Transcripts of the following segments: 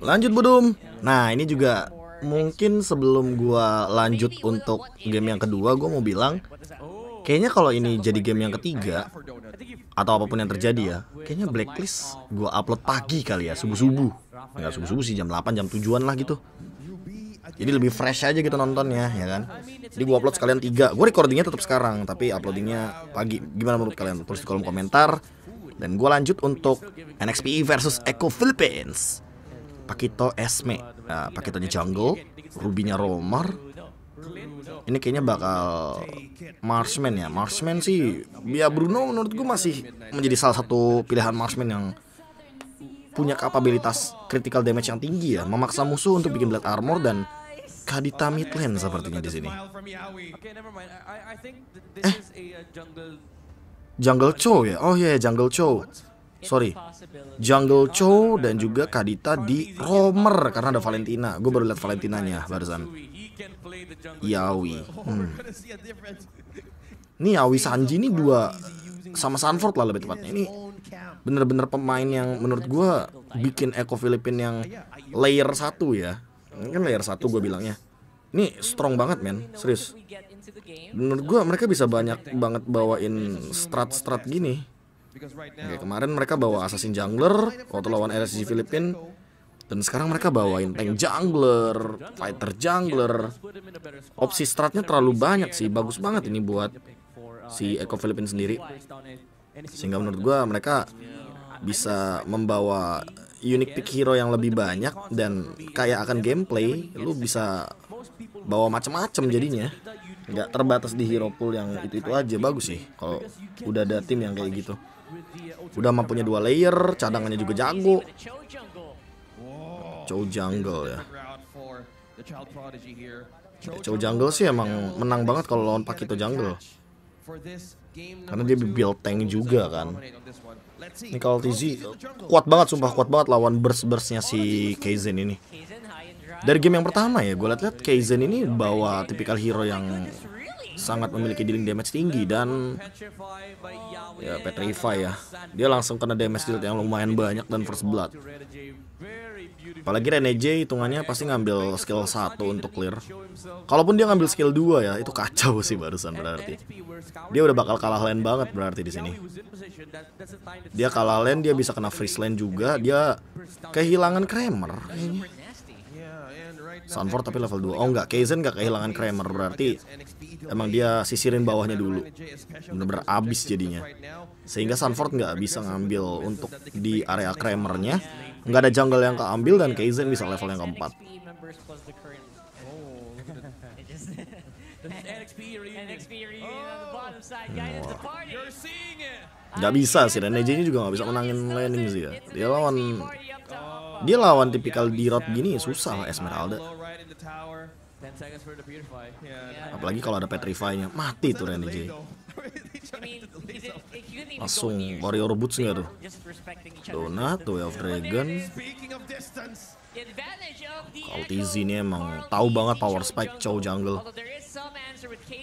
Lanjut Budum. Nah ini juga mungkin sebelum gua lanjut untuk game yang kedua, gua mau bilang kayaknya kalau ini jadi game yang ketiga atau apapun yang terjadi ya, kayaknya Blacklist gua upload pagi kali ya, subuh-subuh. Enggak subuh-subuh sih, jam 8 jam 7-an lah gitu. Jadi lebih fresh aja gitu nontonnya ya kan. Jadi gua upload sekalian 3. Gua recordingnya tetap sekarang, tapi uploadingnya pagi. Gimana menurut kalian? Tulis di kolom komentar. Dan gua lanjut untuk NXP versus Echo Philippines. Pakito Esme, nah, Pakitonya jungle, Rubinya Romar. Ini kayaknya bakal Marksman ya. Marksman sih, ya Bruno menurut gue masih menjadi salah satu pilihan Marksman yang punya kapabilitas critical damage yang tinggi ya, memaksa musuh untuk bikin blade armor dan Kadita mid lane sepertinya di sini. Jungle Cho ya. Oh iya, yeah, Jungle Cho. Sorry, Jungle Cho dan juga Kadita di Romer karena ada Valentina. Gue baru lihat Valentinanya barusan. Yawi. Ini Yawi Sanji ini dua sama Sanford lah lebih tepatnya. Ini bener-bener pemain yang menurut gue bikin Echo Philippines yang layer 1 ya. Ini kan layer 1 gue bilangnya. Ini strong banget men, serius. Menurut gue mereka bisa banyak banget bawain strat-strat gini. Oke, kemarin mereka bawa Assassin Jungler waktu lawan LSG Filipin. Dan sekarang mereka bawain tank jungler, fighter jungler. Opsi stratnya terlalu banyak sih. Bagus banget ini buat si Echo Philippine sendiri. Sehingga menurut gua mereka bisa membawa unique pick hero yang lebih banyak. Dan kayak akan gameplay, lu bisa bawa macam-macam jadinya. Nggak terbatas di hero pool yang itu-itu aja. Bagus sih kalau udah ada tim yang kayak gitu. Udah mampunya 2 layer, cadangannya juga jago. Chow Jungle ya. Chow Jungle sih emang menang banget kalau lawan Pakito Jungle. Karena dia build tank juga kan. Ini kalau TZ kuat banget, sumpah kuat banget lawan burst-burstnya si Kaizen ini. Dari game yang pertama ya, gue liat-liat Kaizen ini bawa tipikal hero yang sangat memiliki dealing damage tinggi dan ya Petrify ya. Dia langsung kena damage deal yang lumayan banyak dan first blood. Apalagi Renege hitungannya pasti ngambil skill 1 untuk clear. Kalaupun dia ngambil skill 2 ya, itu kacau sih barusan berarti. Dia udah bakal kalah lane banget berarti di sini. Dia kalah lane, dia bisa kena freeze lane juga, dia kehilangan Kramer kayaknya. Sanford tapi level 2. Oh enggak, Kaizen enggak kehilangan Kramer, berarti emang dia sisirin bawahnya dulu. Bener-bener abis jadinya. Sehingga Sanford nggak bisa ngambil untuk di area Kramernya. Nggak ada jungle yang keambil dan Kaizen bisa level yang keempat. Nggak bisa sih, Renege ini juga nggak bisa menangin laning sih ya. Dia lawan tipikal D-Rot gini susah lah Esmeralda. Apalagi kalau ada Petrify-nya, mati tuh Renege. Langsung warrior boots nggak tuh? Donat tuh Elf Dragon. Kalau TZ ini emang tahu banget power spike Chow Jungle.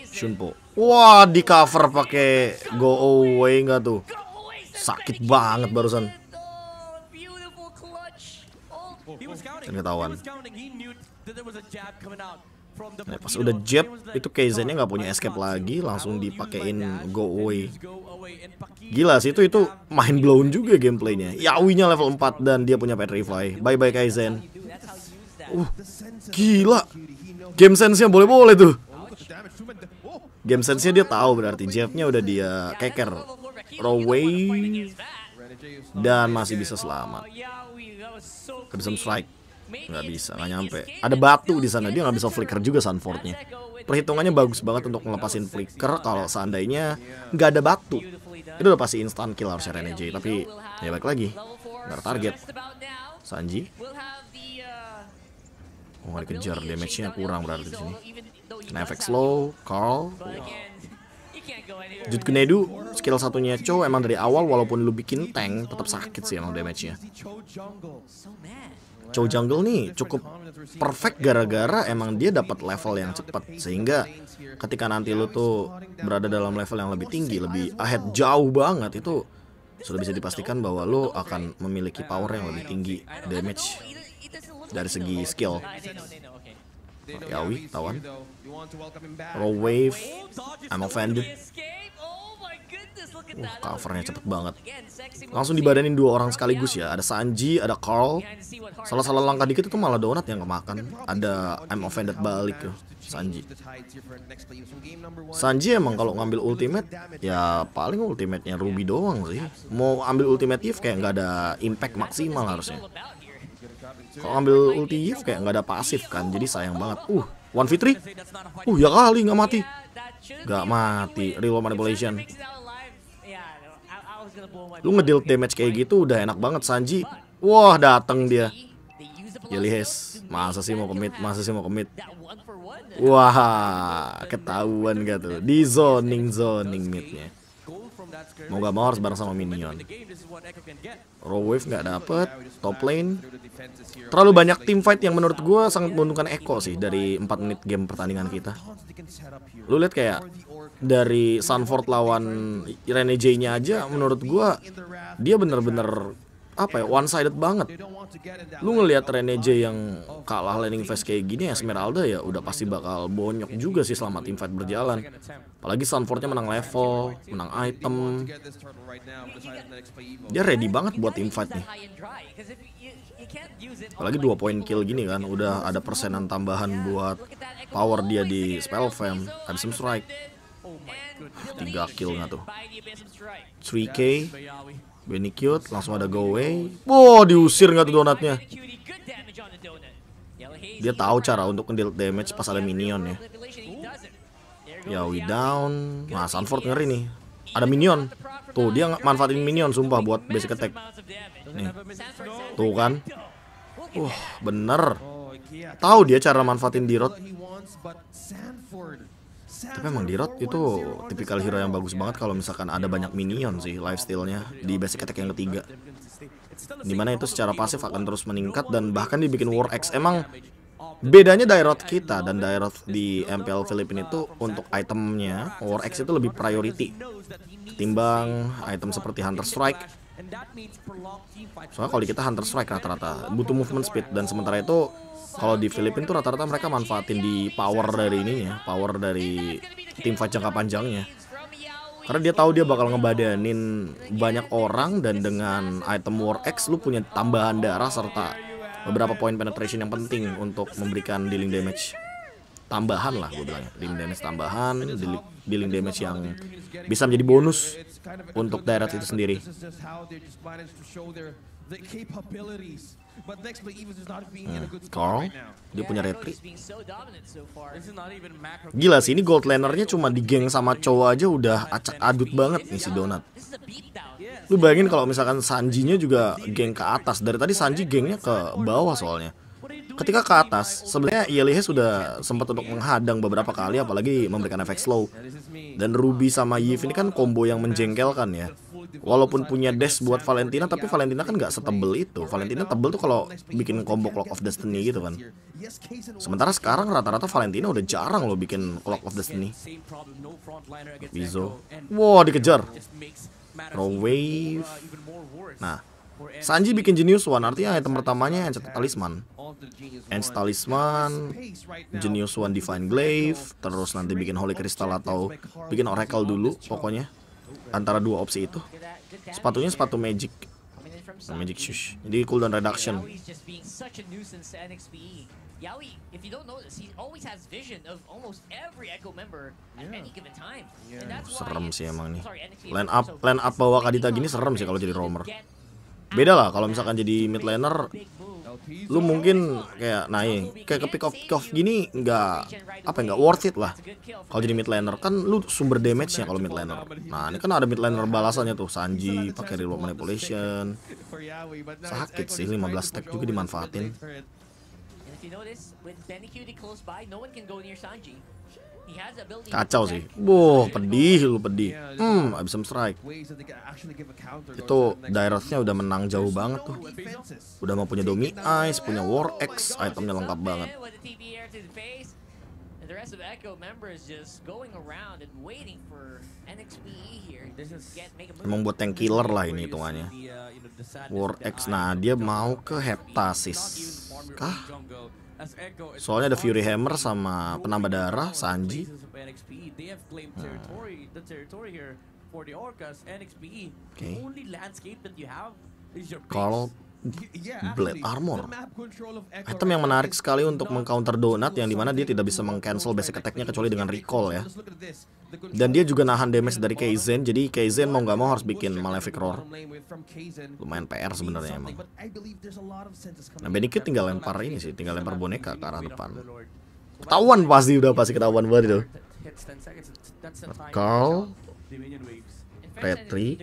Shunpo. Wah, di cover pakai go away nggak tuh? Sakit banget barusan. Kan ketahuan. Nah, pas udah jab itu Kaizennya nggak punya escape lagi, langsung dipakein go away. Gila sih itu mind blown juga gameplaynya. Yawinya level 4 dan dia punya Petrify. Bye bye Kaizen. Gila. Game sense-nya boleh-boleh tuh. Game sense-nya dia tahu berarti jabnya udah dia keker. Roway dan masih bisa selamat. Crimson Strike nggak bisa, nggak nyampe. Ada batu di sana, dia nggak bisa flicker juga Sanfordnya. Perhitungannya bagus banget untuk ngelepasin flicker. Kalau seandainya nggak ada batu, itu udah pasti instant kill harusnya Renege. Tapi ya balik lagi, nggak ada target. Sanji, oh nggak dikejar, damage-nya kurang berarti di sini. Kena efek slow, Carl. Jutkunedu, skill satunya Cho emang dari awal walaupun lu bikin tank tetap sakit sih emang damage-nya. Chow Jungle nih cukup perfect gara-gara emang dia dapat level yang cepat, sehingga ketika nanti lu tuh berada dalam level yang lebih tinggi, lebih ahead jauh banget, itu sudah bisa dipastikan bahwa lo akan memiliki power yang lebih tinggi damage dari segi skill. Yawi, tawan. Raw wave, I'm offended. Covernya cepet banget. Langsung dibadanin dua orang sekaligus ya. Ada Sanji, ada Carl. Salah-salah langkah dikit itu malah donat yang kemakan. Ada I'm offended balik ke Sanji. Sanji emang kalau ngambil ultimate ya paling ultimate-nya Ruby doang sih. Mau ambil ultimate Eve kayak nggak ada impact maksimal harusnya. Kalau ngambil ulti Eve kayak nggak ada pasif kan. Jadi sayang banget. 1v3. Ya kali nggak mati. Nggak mati. Real manipulation. Lu ngedeal damage kayak gitu udah enak banget. Sanji, wah dateng dia. Yelihes, masa sih mau commit? Wah, ketahuan gak tuh? Di zoning midnya. Mau gak mau harus bareng sama minion. Raw wave nggak dapet. Top lane terlalu banyak team fight yang menurut gue sangat menguntungkan Echo sih dari 4 menit game pertandingan kita. Lu lihat kayak dari Sunford lawan Rene J-nya aja menurut gue dia bener-bener apa ya, one sided banget. Lu ngelihat Rene J yang kalah laning phase kayak gini, Esmeralda ya udah pasti bakal bonyok juga sih selama team fight berjalan. Apalagi Sunfordnya menang level, menang item. Dia ready banget buat team fight nih. Apalagi 2 poin kill gini kan, udah ada persenan tambahan buat power dia di spell fam, Abysm Strike. 3 kill nggak tuh? 3k. Benny cute, langsung ada go away. Wow, diusir nggak tuh donatnya? Dia tahu cara untuk ngedeal damage pas ada minion ya. Yawi down. Nah, Sunford ngeri nih. Ada minion. Tuh, dia manfaatin minion sumpah buat basic attack. Nih. Tuh kan. Bener. Tahu dia cara manfaatin Dirot. Tapi emang Dirot itu tipikal hero yang bagus banget kalau misalkan ada banyak minion sih lifestyle-nya di basic attack yang ketiga. Dimana itu secara pasif akan terus meningkat dan bahkan dibikin War X. Emang bedanya Dirot kita dan Dirot di MPL Filipina itu untuk itemnya War X itu lebih priority ketimbang item seperti Hunter Strike. Soalnya kalau di kita Hunter Strike rata-rata butuh movement speed, dan sementara itu kalau di Filipina tuh rata-rata mereka manfaatin di power dari ininya, power dari tim fight jangka panjangnya. Karena dia tahu dia bakal ngebadanin banyak orang, dan dengan item War X lu punya tambahan darah serta beberapa poin penetration yang penting untuk memberikan dealing damage tambahan lah, gue bilangnya. Dealing damage tambahan, dealing damage yang bisa menjadi bonus untuk daerah itu sendiri. Carl, dia punya retri. Gila sih, ini gold lanernya cuma di geng sama cowok aja udah acak adut banget nih si Donat. Lu bayangin kalau misalkan Sanjinya juga geng ke atas. Dari tadi Sanji gengnya ke bawah soalnya. Ketika ke atas, sebenarnya Yelihe sudah sempat untuk menghadang beberapa kali, apalagi memberikan efek slow. Dan Ruby sama Yves ini kan combo yang menjengkelkan ya. Walaupun punya dash buat Valentina, tapi Valentina kan nggak setebel itu. Valentina tebel tuh kalau bikin combo Clock of Destiny gitu kan. Sementara sekarang rata-rata Valentina udah jarang loh bikin Clock of Destiny. Bizo, wow dikejar. Raw wave. Nah, Sanji bikin Genius One, artinya item pertamanya Enchanted Talisman. Enchanted Talisman, Genius One Divine Glaive, terus nanti bikin Holy Crystal atau bikin Oracle dulu pokoknya. Antara dua opsi itu. Sepatunya sepatu Magic. Magic Shoes. Jadi cooldown reduction. Serem sih emang nih. Line up bawa Kadita gini serem sih kalau jadi roamer. Beda lah kalau misalkan jadi mid laner, lu mungkin kayak kayak ke pick off gini nggak worth it lah. Kalau jadi mid laner kan lu sumber damage-nya kalau mid laner. Nah, ini kan ada mid laner balasannya tuh, Sanji pakai real manipulation. Sakit sih, 15 stack juga dimanfaatin. Kacau sih. Pedih. Abysm Strike. Itu Direct-nya udah menang jauh banget tuh. Udah mau punya Domi Ice, punya War X, itemnya lengkap banget. the rest of Echo members just going around and waiting for NXPE here to make a move. Emang buat tank killer lah ini hitungannya. War X, nah dia mau ke Heptasis kah? Soalnya ada Fury Hammer sama penambah darah Sanji. Oke. Kalau Blade Armor, item yang menarik sekali untuk mengcounter Donut, yang dimana dia tidak bisa mengcancel basic attack-nya kecuali dengan recall ya. Dan dia juga nahan damage dari Kaizen, jadi Kaizen mau nggak mau harus bikin Malefic Roar. Lumayan PR sebenarnya emang. Nah Benny Kid tinggal lempar ini sih, tinggal lempar boneka ke arah depan. Ketahuan pasti, udah pasti ketahuan banget itu. Carl, Petri.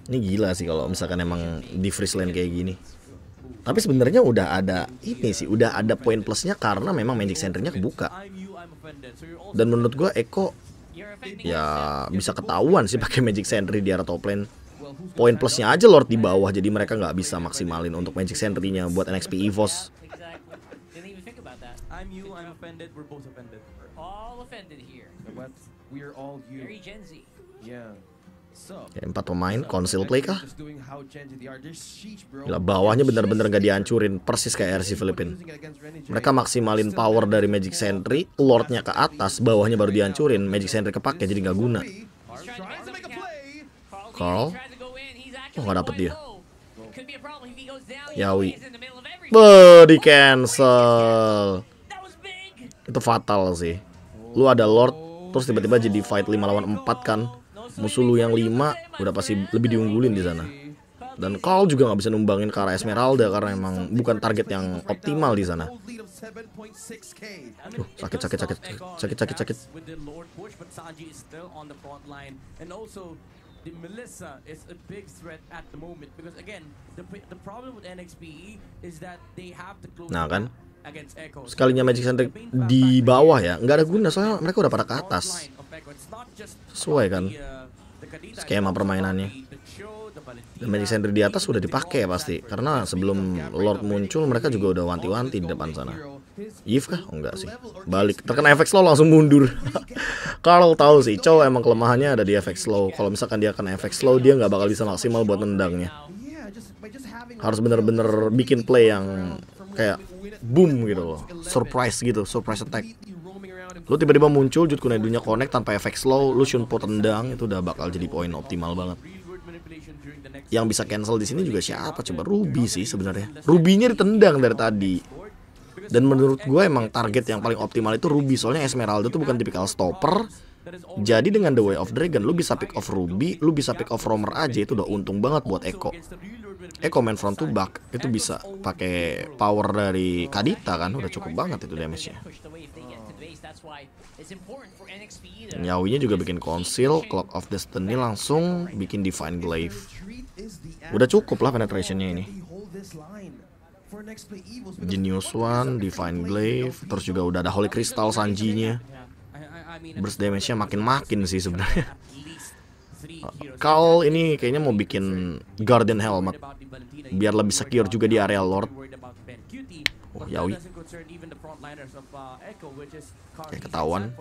Ini gila sih kalau misalkan emang di freeze lane kayak gini. Tapi sebenarnya udah ada ini sih, udah ada poin plusnya karena memang Magic Sentry-nya kebuka. Dan menurut gua Eko ya bisa ketahuan sih pakai Magic Sentry di area top lane. Poin plusnya aja Lord di bawah, jadi mereka nggak bisa maksimalin untuk Magic Sentry-nya buat NXP EVOS. Ya, 4 pemain, Council Play kah? Gila, bawahnya bener-bener gak dihancurin, persis kayak RC Filipin. Mereka maksimalin power dari Magic Sentry, Lordnya ke atas, bawahnya baru dihancurin. Magic Sentry kepake jadi gak guna. Carl, oh gak dapet dia. Yawi, di cancel. Itu fatal sih. Lu ada Lord, terus tiba-tiba jadi fight 5 lawan 4 kan. Musuh lu yang 5 udah pasti lebih diunggulin di sana. Dan Carl juga nggak bisa numbangin ke arah Esmeralda karena emang bukan target yang optimal di sana. Sakit. Nah kan, sekalinya Magic Sentry di bawah ya, nggak ada guna soalnya mereka udah pada ke atas. Sesuai kan skema permainannya. Dan Magic Sentry di atas sudah dipakai ya pasti, karena sebelum Lord muncul mereka juga udah wanti-wanti di depan sana. Yves kah? Oh, enggak sih. Balik, terkena efek slow langsung mundur. Carl tahu sih, Chow emang kelemahannya ada di efek slow. Kalau misalkan dia kena efek slow, dia nggak bakal bisa maksimal buat nendangnya. Harus bener-bener bikin play yang kayak boom gitu loh, surprise gitu, surprise attack. Lu tiba-tiba muncul, Jut Kunedunya connect tanpa efek slow, lu Shunpo tendang, itu udah bakal jadi poin optimal banget. Yang bisa cancel di sini juga siapa coba? Ruby sih sebenarnya. Ruby-nya ditendang dari tadi. Dan menurut gue emang target yang paling optimal itu Ruby, soalnya Esmeralda tuh bukan tipikal stopper. Jadi dengan The Way of Dragon lu bisa pick off Ruby, lu bisa pick off Roamer aja, itu udah untung banget buat Eko. Eko main front to back itu bisa pakai power dari Kadita kan, udah cukup banget itu damage-nya. Yawinya juga bikin Conceal, Clock of Destiny langsung bikin Divine Glaive. Udah cukup lah penetrationnya ini. Genius One, Divine Glaive, terus juga udah ada Holy Crystal Sanji-nya. Burst damage-nya makin-makin sih sebenarnya. Carl ini kayaknya mau bikin Guardian Helmet biar lebih secure juga di area Lord. Oh, Yawi. Kayak ketahuan.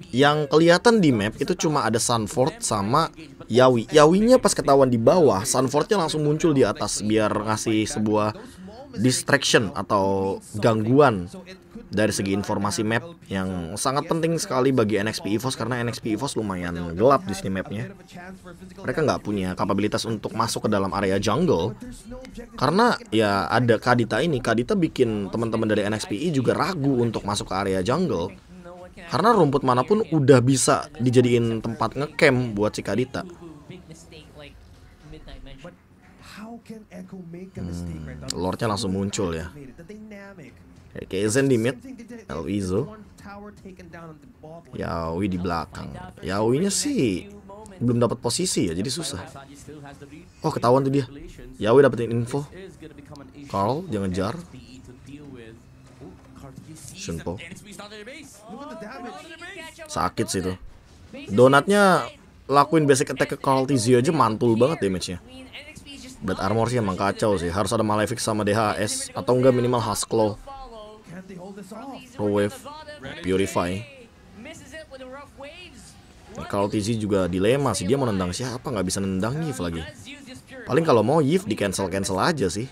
Yang kelihatan di map itu cuma ada Sunford sama Yawi. Yawinya pas ketahuan di bawah, Sunfordnya langsung muncul di atas biar ngasih sebuah distraction atau gangguan dari segi informasi map yang sangat penting sekali bagi NXP EVOS, karena NXP EVOS lumayan gelap di sini mapnya. Mereka nggak punya kapabilitas untuk masuk ke dalam area jungle karena ya ada Kadita ini. Kadita bikin teman-teman dari NXPE juga ragu untuk masuk ke area jungle karena rumput manapun udah bisa dijadiin tempat ngecamp buat si Kadita. Lordnya langsung muncul ya. Kaizen di mid, Elvizo, Yawi di belakang. Yawinya sih belum dapat posisi ya, jadi susah. Oh, ketahuan tuh dia. Yawi dapetin info. Carl jangan jar. Shunpo. Sakit sih tuh. Donatnya lakuin basic attack ke Carl TZ aja mantul banget damage-nya. Blood Armor sih emang kacau sih. Harus ada Malefic sama DHS atau enggak minimal Husklow. Raw Wave, Purify. Carl TZ juga dilema sih, dia mau nendang siapa, nggak bisa nendang Yves lagi. Paling kalau mau Yves di cancel aja sih.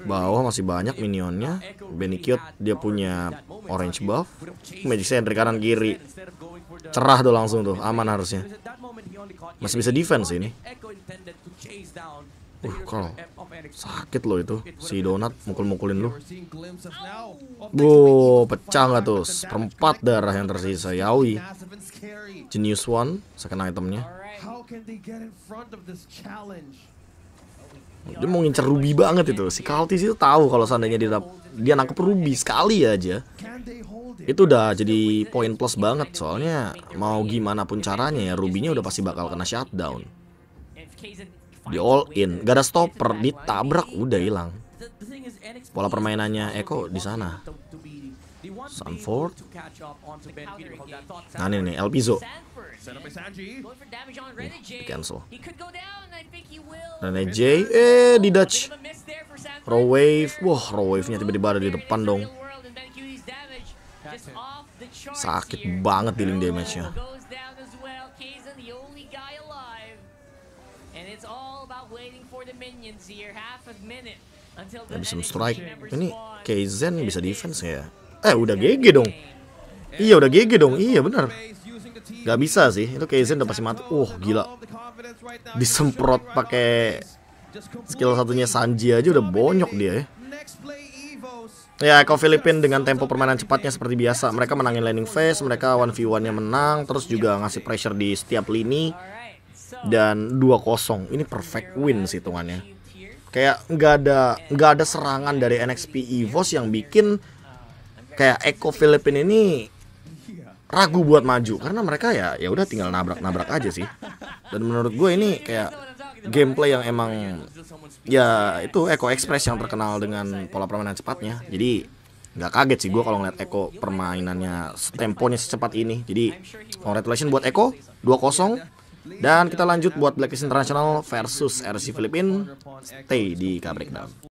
Bawah masih banyak minionnya. Benny-Cute dia punya orange buff. Magic Sentry kanan kiri. Cerah tuh langsung tuh, aman harusnya. Masih bisa defense ini. Carl, sakit loh itu. Si Donut mukul-mukulin lu. Pecah nggak tuh? Seperempat darah yang tersisa. Yaoi. Genius One, second itemnya. Dia mau ngincer Ruby banget itu. Si Kaltis itu tahu kalau seandainya dia nangkep Ruby sekali aja, itu udah jadi poin plus banget. Soalnya mau gimana pun caranya ya, Ruby-nya udah pasti bakal kena shutdown. Di all in, gak ada stopper, ditabrak udah hilang. Pola permainannya Echo di sana. Sunford. Nah ini nih, Elpizo. Cancel. Rene J, di dodge. Raw Wave, wah Raw Wave-nya tiba-tiba ada di depan dong. Sakit banget dealing damage-nya. Gak bisa strike. Ini Kaizen bisa defense ya. Udah GG dong. Iya udah GG dong. Iya benar. Gak bisa sih. Itu Kaizen udah pasti mati. Gila. Disemprot pakai skill satunya Sanji aja udah bonyok dia ya. Ya, Echo Philippines dengan tempo permainan cepatnya seperti biasa. Mereka menangin laning phase, mereka 1v1-nya menang, terus juga ngasih pressure di setiap lini. Dan 2-0. Ini perfect win sih hitungannya. Kayak nggak ada serangan dari NXP EVOS yang bikin kayak Echo Philippines ini ragu buat maju, karena mereka ya udah tinggal nabrak aja sih. Dan menurut gue ini kayak gameplay yang emang ya itu Echo Express yang terkenal dengan pola permainan cepatnya. Jadi nggak kaget sih gue kalau ngeliat Echo permainannya temponya secepat ini. Jadi congratulations buat Echo 2-0. Dan kita lanjut buat Blacklist International versus RC Philippines. Stay di K-Breakdown.